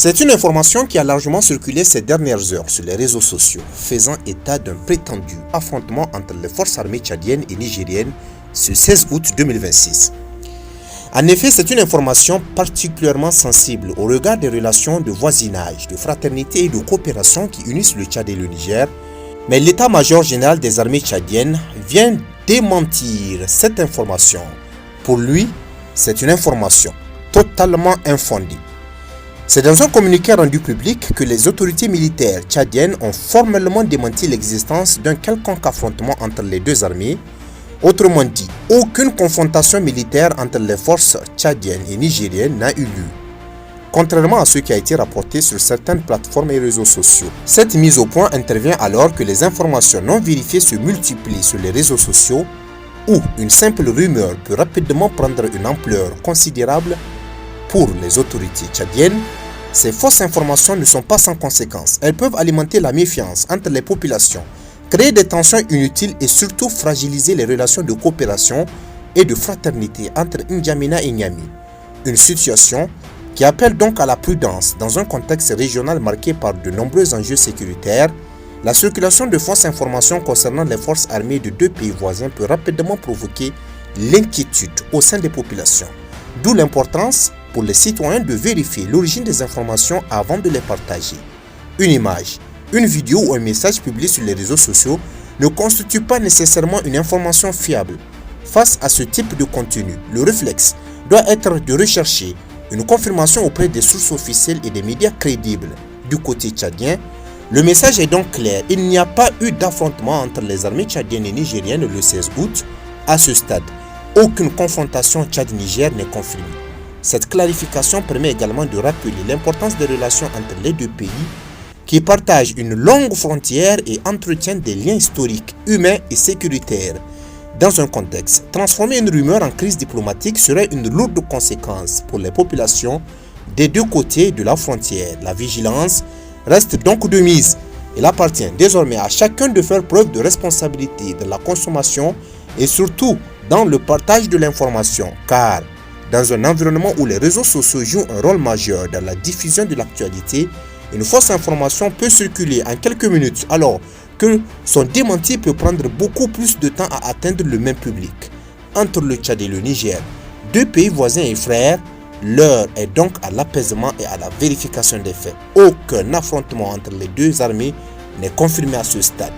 C'est une information qui a largement circulé ces dernières heures sur les réseaux sociaux, faisant état d'un prétendu affrontement entre les forces armées tchadiennes et nigériennes ce 16 août 2026. En effet, c'est une information particulièrement sensible au regard des relations de voisinage, de fraternité et de coopération qui unissent le Tchad et le Niger, mais l'état-major général des armées tchadiennes vient démentir cette information. Pour lui, c'est une information totalement infondée. C'est dans un communiqué rendu public que les autorités militaires tchadiennes ont formellement démenti l'existence d'un quelconque affrontement entre les deux armées. Autrement dit, aucune confrontation militaire entre les forces tchadiennes et nigériennes n'a eu lieu. Contrairement à ce qui a été rapporté sur certaines plateformes et réseaux sociaux. Cette mise au point intervient alors que les informations non vérifiées se multiplient sur les réseaux sociaux où une simple rumeur peut rapidement prendre une ampleur considérable. Pour les autorités tchadiennes, ces fausses informations ne sont pas sans conséquences. Elles peuvent alimenter la méfiance entre les populations, créer des tensions inutiles et surtout fragiliser les relations de coopération et de fraternité entre N'Djamena et Niamey. Une situation qui appelle donc à la prudence dans un contexte régional marqué par de nombreux enjeux sécuritaires. La circulation de fausses informations concernant les forces armées de deux pays voisins peut rapidement provoquer l'inquiétude au sein des populations. D'où l'importance pour les citoyens de vérifier l'origine des informations avant de les partager. Une image, une vidéo ou un message publié sur les réseaux sociaux ne constitue pas nécessairement une information fiable. Face à ce type de contenu, le réflexe doit être de rechercher une confirmation auprès des sources officielles et des médias crédibles. Du côté tchadien, le message est donc clair. Il n'y a pas eu d'affrontement entre les armées tchadiennes et nigériennes le 16 août. À ce stade, aucune confrontation Tchad-Niger n'est confirmée. Cette clarification permet également de rappeler l'importance des relations entre les deux pays qui partagent une longue frontière et entretiennent des liens historiques, humains et sécuritaires. Dans un contexte, transformer une rumeur en crise diplomatique serait une lourde conséquence pour les populations des deux côtés de la frontière. La vigilance reste donc de mise. Il appartient désormais à chacun de faire preuve de responsabilité dans la consommation et surtout dans le partage de l'information, car dans un environnement où les réseaux sociaux jouent un rôle majeur dans la diffusion de l'actualité, une fausse information peut circuler en quelques minutes alors que son démenti peut prendre beaucoup plus de temps à atteindre le même public. Entre le Tchad et le Niger, deux pays voisins et frères, l'heure est donc à l'apaisement et à la vérification des faits. Aucun affrontement entre les deux armées n'est confirmé à ce stade.